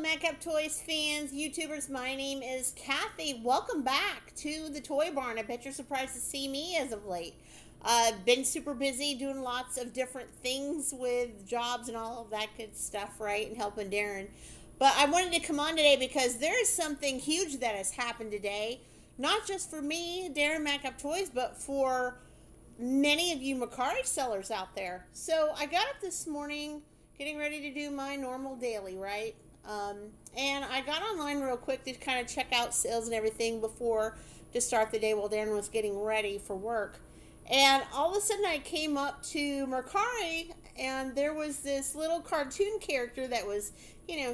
Madcap Toys fans, YouTubers. My name is Kathy. Welcome back to the Toy Barn. I bet you're surprised to see me as of late. Been super busy doing lots of different things with jobs and all of that good stuff, right? And helping Daren. But I wanted to come on today because there is something huge that has happened today. Not just for me, Daren Madcap Toys, but for many of you Mercari sellers out there. So I got up this morning getting ready to do my normal daily, right? And I got online real quick to kind of check out sales and everything before to start the day while Daren was getting ready for work. And all of a sudden I came up to Mercari and there was this little cartoon character that was,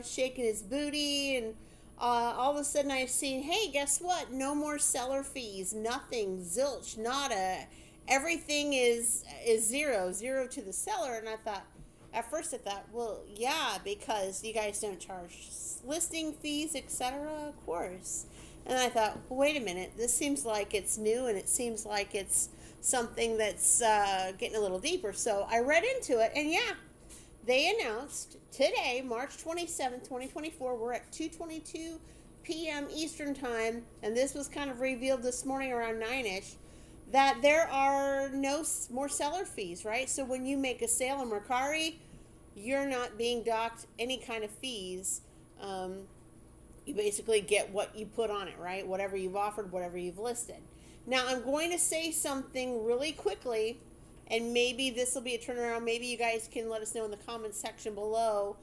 shaking his booty, and all of a sudden I seen, hey, guess what? No more seller fees, nothing, zilch, nada. Everything is zero to the seller. And at first I thought, well, yeah, because you guys don't charge listing fees, etc., of course. And I thought, well, wait a minute, this seems like it's new and it seems like it's something that's getting a little deeper. So I read into it, and yeah, they announced today, March 27th, 2024, we're at 2:22 p.m. Eastern Time, and this was kind of revealed this morning around 9-ish, that there are no more seller fees, right? So when you make a sale on Mercari, you're not being docked any kind of fees. You basically get what you put on it, right? Whatever you've offered, whatever you've listed. Now, I'm going to say something really quickly, and maybe this will be a turnaround. Maybe you guys can let us know in the comments section below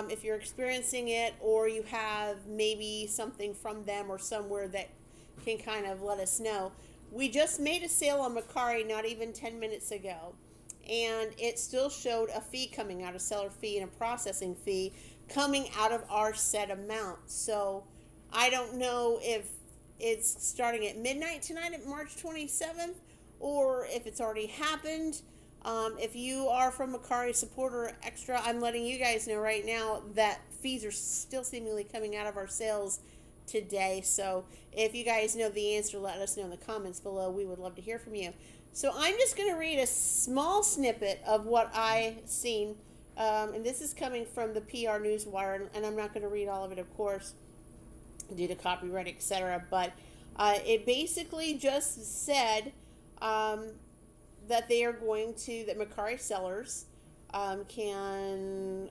if you're experiencing it, or you have maybe something from them or somewhere that can kind of let us know. We just made a sale on Mercari not even 10 minutes ago, and it still showed a fee coming out, a seller fee and a processing fee coming out of our set amount. So I don't know if it's starting at midnight tonight at March 27th, or if it's already happened. If you are from Mercari supporter extra, I'm letting you guys know right now that fees are still seemingly coming out of our sales today. So if you guys know the answer, let us know in the comments below. We would love to hear from you. So I'm just going to read a small snippet of what I seen, and this is coming from the PR Newswire, and I'm not going to read all of it, of course, due to copyright, etc. But it basically just said that they are going to, that Mercari sellers can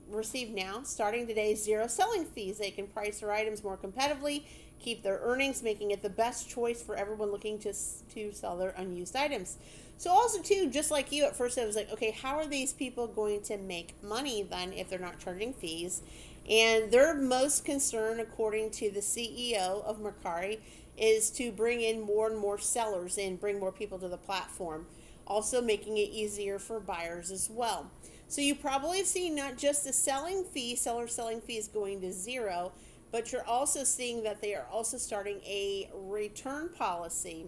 receive now, starting today, zero selling fees. They can price their items more competitively, keep their earnings, making it the best choice for everyone looking to sell their unused items. So also too, just like you, at first I was like, okay, how are these people going to make money then if they're not charging fees? And their most concern, according to the CEO of Mercari, is to bring in more and more sellers and bring more people to the platform, also making it easier for buyers as well. So you probably have seen not just the selling fee, seller selling fees going to zero, but you're also seeing that they are also starting a return policy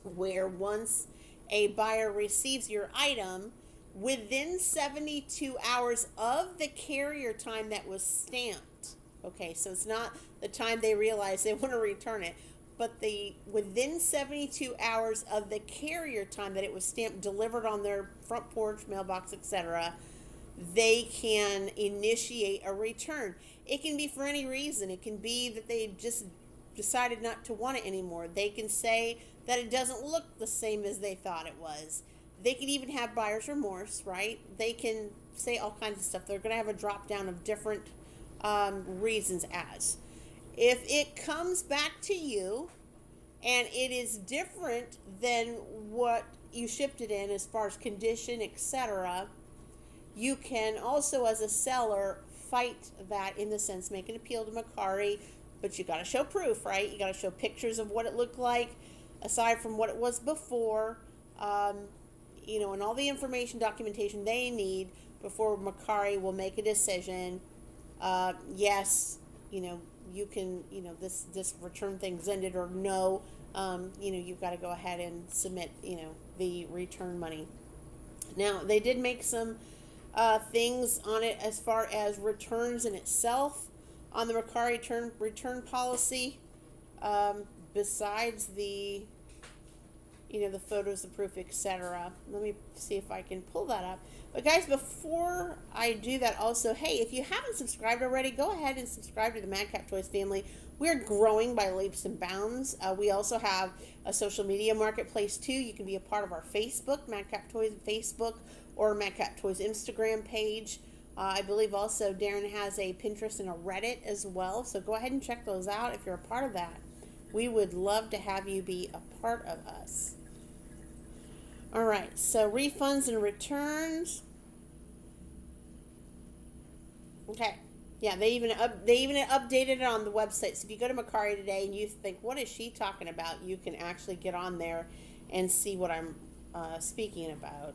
where once a buyer receives your item, within 72 hours of the carrier time that was stamped. Okay, so it's not the time they realize they want to return it, but within 72 hours of the carrier time that it was stamped, delivered on their front porch, mailbox, etc., they can initiate a return. It can be for any reason. It can be that they just decided not to want it anymore. They can say that it doesn't look the same as they thought it was. They can even have buyer's remorse, right? They can say all kinds of stuff. They're going to have a drop down of different reasons as. If it comes back to you and it is different than what you shipped it in as far as condition, etc., you can also, as a seller, fight that, in the sense, make an appeal to Mercari, but you got to show proof, right? You got to show pictures of what it looked like aside from what it was before, and all the information, documentation they need before Mercari will make a decision. Yes, you can, this return thing's ended, or no, you've got to go ahead and submit, the return money. Now, they did make some things on it as far as returns in itself on the Mercari return policy, besides the the photos, the proof, etc. Let me see if I can pull that up. But guys, before I do that, also, hey, if you haven't subscribed already, go ahead and subscribe to the Madcap Toys family. We're growing by leaps and bounds. We also have a social media marketplace too. You can be a part of our Facebook, Madcap Toys Facebook, or Madcap Toys Instagram page. I believe also Daren has a Pinterest and a Reddit as well. So go ahead and check those out if you're a part of that. We would love to have you be a part of us. All right, so refunds and returns. Okay, yeah, they even updated it on the website. So if you go to Mercari today and you think, what is she talking about? You can actually get on there and see what I'm speaking about.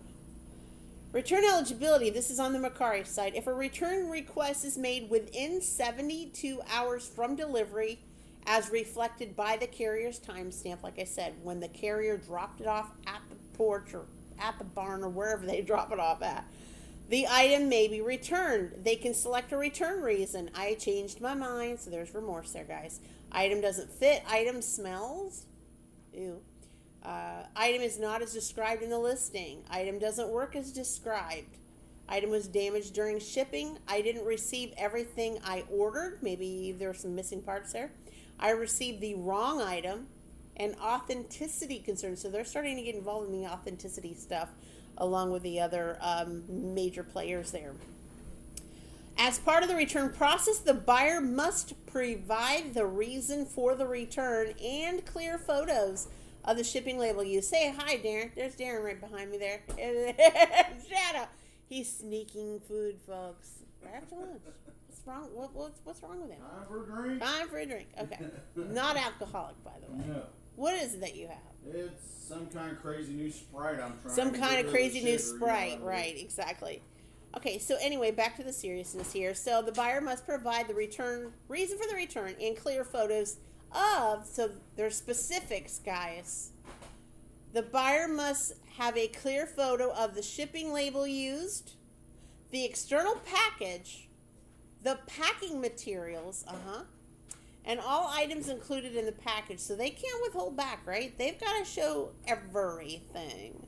Return eligibility. This is on the Mercari site. If a return request is made within 72 hours from delivery, as reflected by the carrier's timestamp, like I said, when the carrier dropped it off at the porch or at the barn or wherever they drop it off at, the item may be returned. They can select a return reason. I changed my mind, so there's remorse there, guys. Item doesn't fit. Item smells. Ew. Item is not as described in the listing. Item doesn't work as described. Item was damaged during shipping. I didn't receive everything I ordered. Maybe there are some missing parts there. I received the wrong item, and authenticity concerns. So they're starting to get involved in the authenticity stuff along with the other major players there. As part of the return process, the buyer must provide the reason for the return and clear photos of the shipping label used. Say hi, Daren. There's Daren right behind me there. Shadow. He's sneaking food, folks. Right after lunch. What's wrong? What's wrong with him? Time for a drink. Time for a drink. Okay. Not alcoholic, by the way. No. What is it that you have? It's some kind of crazy new Sprite I'm trying Some to kind get of rid crazy the new sugar, Sprite. Right, exactly. Okay, so anyway, back to the seriousness here. So the buyer must provide the reason for the return and clear photos of, so there's specifics, guys. The buyer must have a clear photo of the shipping label used, the external package, the packing materials, and all items included in the package. So they can't withhold back, right? They've got to show everything.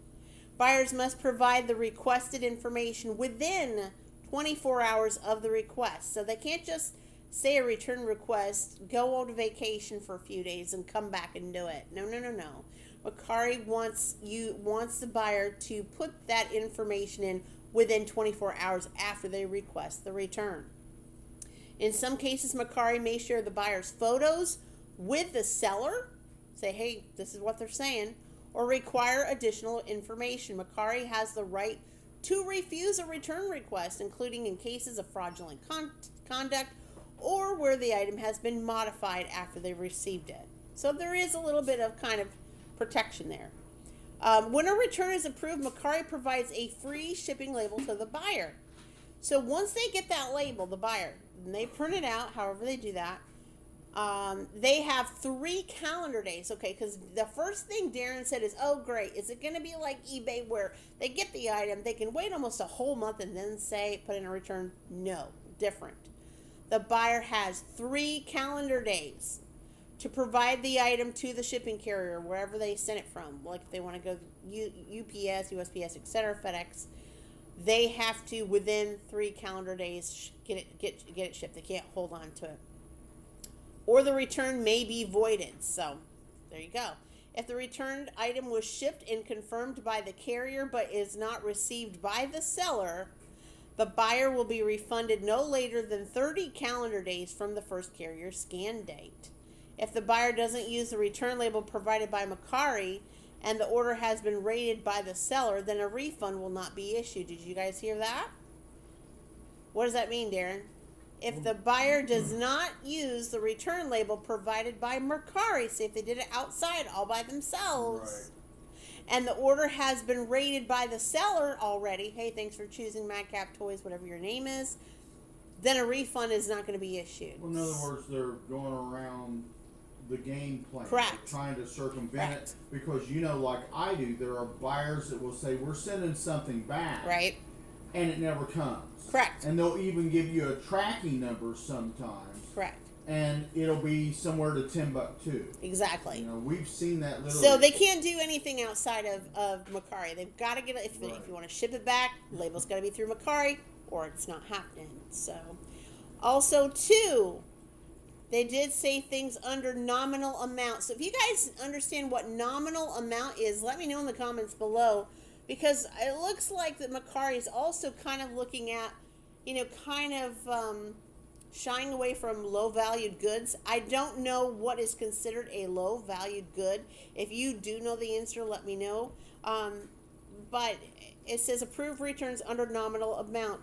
Buyers must provide the requested information within 24 hours of the request. So they can't just say a return request, go on vacation for a few days and come back and do it. No. Mercari wants the buyer to put that information in within 24 hours after they request the return. In some cases, Mercari may share the buyer's photos with the seller, say, hey, this is what they're saying, or require additional information. Mercari has the right to refuse a return request, including in cases of fraudulent conduct or where the item has been modified after they received it. So there is a little bit of kind of protection there. When a return is approved, Mercari provides a free shipping label to the buyer. So once they get that label, the buyer, and they print it out, however they do that, they have 3 calendar days, okay, because the first thing Daren said is, oh, great, is it going to be like eBay where they get the item, they can wait almost a whole month and then say, put in a return? No, different. The buyer has 3 calendar days to provide the item to the shipping carrier, wherever they sent it from. Like if they want to go UPS, USPS, etc., FedEx, they have to, within 3 calendar days, get it shipped. They can't hold on to it. Or the return may be voided. So, there you go. If the returned item was shipped and confirmed by the carrier but is not received by the seller, the buyer will be refunded no later than 30 calendar days from the first carrier scan date. If the buyer doesn't use the return label provided by Mercari and the order has been rated by the seller, then a refund will not be issued. Did you guys hear that? What does that mean, Daren? If the buyer does not use the return label provided by Mercari, say if they did it outside all by themselves, and the order has been rated by the seller already, hey, thanks for choosing Madcap Toys, whatever your name is, then a refund is not going to be issued. Well, in other words, they're going around the game plan. Correct. They're trying to circumvent it because, like I do, there are buyers that will say, we're sending something back. Right. And it never comes. Correct. And they'll even give you a tracking number sometimes. Correct. and it'll be somewhere to $10 too. Exactly. You know, we've seen that literally. So they can't do anything outside of Mercari. They've got to get it. If you want to ship it back, label's got to be through Mercari, or it's not happening. So, also too, they did say things under nominal amount. So if you guys understand what nominal amount is, let me know in the comments below, because it looks like that Mercari is also kind of looking at, shying away from low-valued goods. I don't know what is considered a low-valued good. If you do know the answer, let me know. But it says approve returns under nominal amount.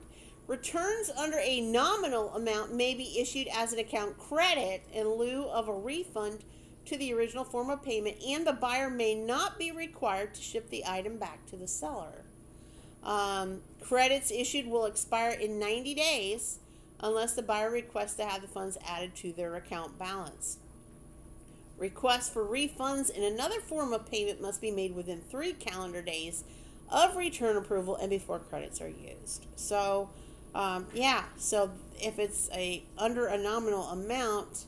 Returns under a nominal amount may be issued as an account credit in lieu of a refund to the original form of payment, and the buyer may not be required to ship the item back to the seller. Credits issued will expire in 90 days unless the buyer requests to have the funds added to their account balance. Requests for refunds in another form of payment must be made within 3 calendar days of return approval and before credits are used. So, so if it's under a nominal amount,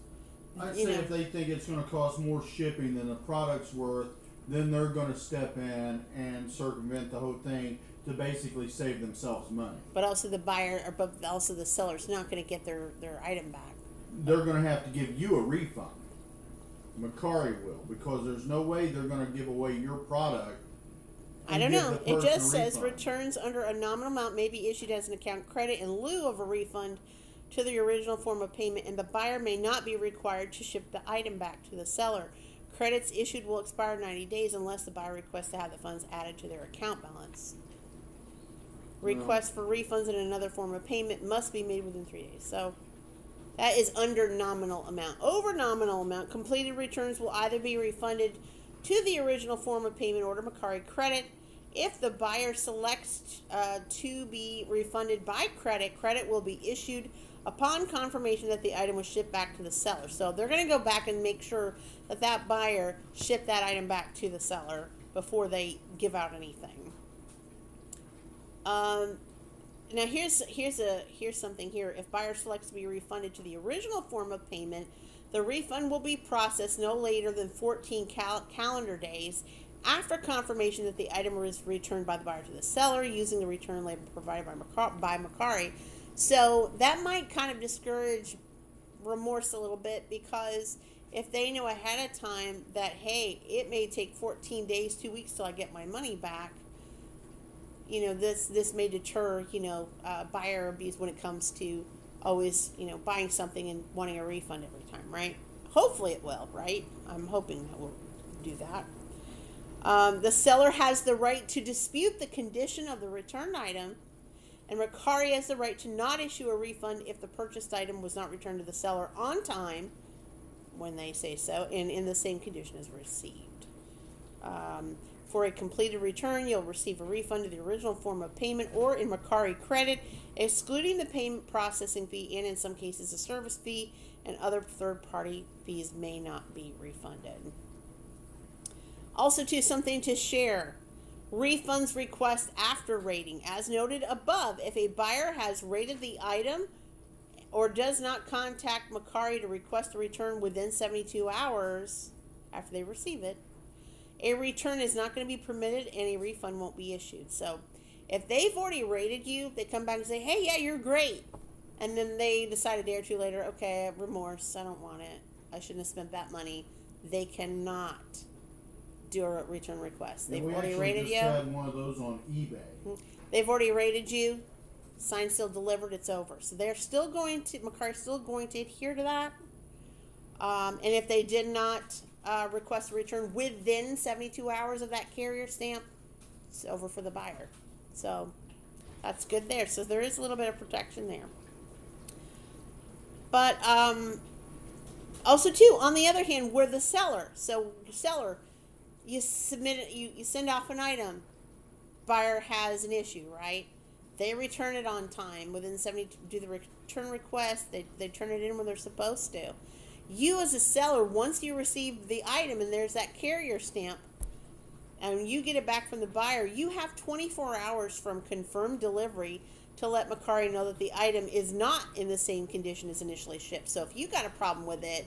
I'd say if they think it's going to cost more shipping than the product's worth, then they're going to step in and circumvent the whole thing to basically save themselves money. But also but also the seller's not going to get their item back. They're going to have to give you a refund. Mercari will, because there's no way they're going to give away your product. I don't know. It just says returns under a nominal amount may be issued as an account credit in lieu of a refund to the original form of payment, and the buyer may not be required to ship the item back to the seller. Credits issued will expire 90 days unless the buyer requests to have the funds added to their account balance. Requests for refunds in another form of payment must be made within 3 days. So that is under nominal amount. Over nominal amount, completed returns will either be refunded to the original form of payment order, Mercari credit. If the buyer selects to be refunded by credit, credit will be issued upon confirmation that the item was shipped back to the seller. So they're going to go back and make sure that that buyer shipped that item back to the seller before they give out anything. Now here's something here. If buyer selects to be refunded to the original form of payment, the refund will be processed no later than 14 calendar days after confirmation that the item was returned by the buyer to the seller using the return label provided by Mercari. So that might kind of discourage remorse a little bit, because if they know ahead of time that, hey, it may take 14 days, 2 weeks till I get my money back, this may deter, buyer abuse when it comes to always, buying something and wanting a refund every time, right? Hopefully it will, right? I'm hoping that we'll do that. The seller has the right to dispute the condition of the returned item, and Mercari has the right to not issue a refund if the purchased item was not returned to the seller on time when they say so and in the same condition as received. For a completed return, you'll receive a refund to the original form of payment or in Mercari credit, excluding the payment processing fee and in some cases a service fee, and other third-party fees may not be refunded. Also, something to share. Refunds request after rating. As noted above, if a buyer has rated the item or does not contact Mercari to request a return within 72 hours after they receive it, a return is not going to be permitted and a refund won't be issued. So if they've already rated you, they come back and say, hey, yeah, you're great. And then they decide a day or two later, okay, I have remorse. I don't want it. I shouldn't have spent that money. They cannot do a return request. They've already rated you. We just had one of those on eBay. They've already rated you. Signed, sealed, delivered. It's over. So they're still going to, Mercari's still going to adhere to that. And if they did not request a return within 72 hours of that carrier stamp, it's over for the buyer. So that's good there. So there is a little bit of protection there. But also too, on the other hand, we're the seller. So seller, you submit it, you send off an item, buyer has an issue, right? They return it on time within 70, do the return request, they turn it in when they're supposed to. You as a seller, once you receive the item and there's that carrier stamp and you get it back from the buyer, you have 24 hours from confirmed delivery to let Mercari know that the item is not in the same condition as initially shipped. So if you got a problem with it,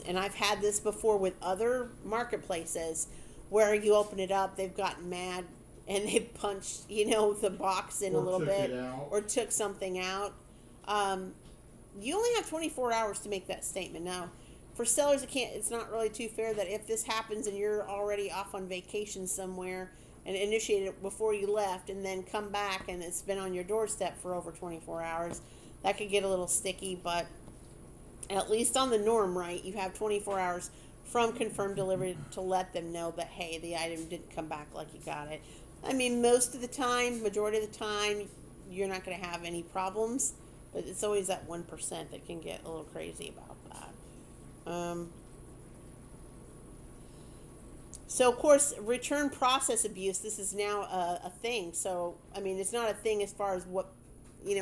and I've had this before with other marketplaces where you open it up, they've gotten mad and they punched, the box in a little bit or took something out. You only have 24 hours to make that statement. Now, for sellers, it's not really too fair that if this happens and you're already off on vacation somewhere and initiated it before you left and then come back and it's been on your doorstep for over 24 hours, that could get a little sticky, but at least on the norm, right, you have 24 hours from confirmed delivery to let them know that, hey, the item didn't come back like you got it. I mean, most of the time, majority of the time, you're not going to have any problems, but it's always that 1% that can get a little crazy about that. So, of course, return process abuse, this is now a thing. So, I mean, it's not a thing as far as what,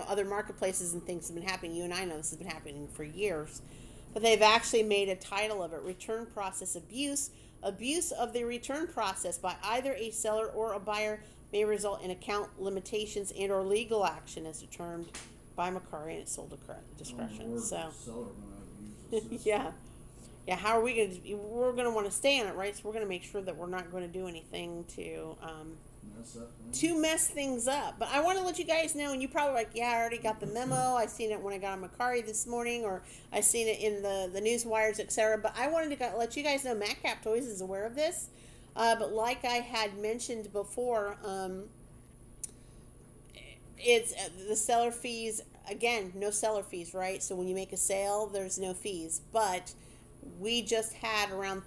other marketplaces and things have been happening. You and I know this has been happening for years. But they've actually made a title of it, Return Process Abuse. Abuse of the return process by either a seller or a buyer may result in account limitations and or legal action as determined by Mercari and its sole discretion. Yeah. Yeah, how are we going to... We're going to want to stay on it, right? So we're going to make sure that we're not going to do anything to mess things up. But I want to let you guys know, and you probably like, yeah, I already got the memo. I seen it when I got on Mercari this morning, or I seen it in the news wires, etc. But I wanted to let you guys know Madcap Toys is aware of this. But like I had mentioned before, it's the seller fees. Again, no seller fees, right? So when you make a sale, there's no fees. But we just had around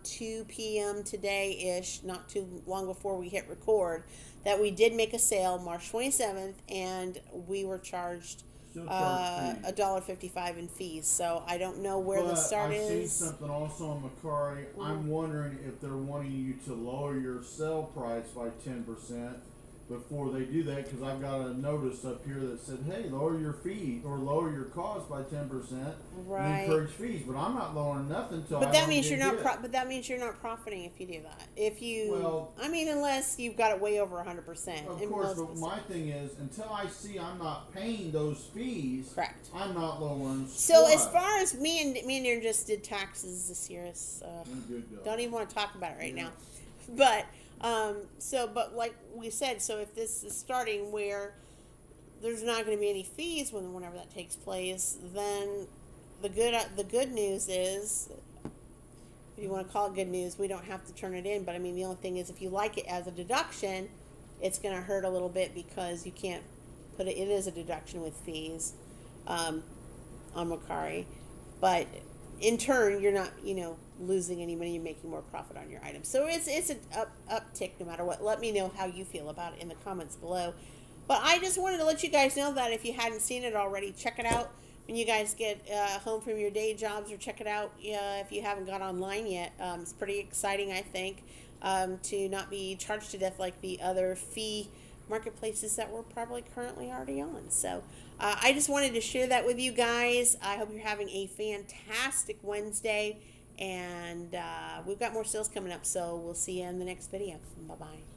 2 p.m. today-ish, not too long before we hit record, that we did make a sale March 27th, and we were charged $1.55 in fees. So I don't know where the start is. I've seen something also on Mercari. I'm wondering if they're wanting you to lower your sale price by 10% before they do that, because I've got a notice up here that said, hey, lower your fee or lower your cost by 10%, right, and encourage fees. But I'm not lowering nothing till but that means you're not but that means you're not profiting if you do that. If you unless you've got it way over 100%. Of course, but my thing is, until I see I'm not paying those fees, correct, I'm not lowering. So as far as me and Daren just did taxes this year, don't even want to talk about it right now. But but like we said, so if this is starting where there's not going to be any fees whenever that takes place, then the good news is, if you want to call it good news, we don't have to turn it in. But I mean, the only thing is, if you like it as a deduction, it's going to hurt a little bit because you can't put it. It is a deduction with fees on Mercari, but in turn, you're not, losing any money. You're making more profit on your item. So it's an uptick no matter what. Let me know how you feel about it in the comments below. But I just wanted to let you guys know that if you hadn't seen it already, check it out when you guys get home from your day jobs, or check it out if you haven't got online yet. It's pretty exciting, I think, to not be charged to death like the other fee marketplaces that we're probably currently already on. So I just wanted to share that with you guys. I hope you're having a fantastic Wednesday, and we've got more sales coming up, so we'll see you in the next video. Bye-bye.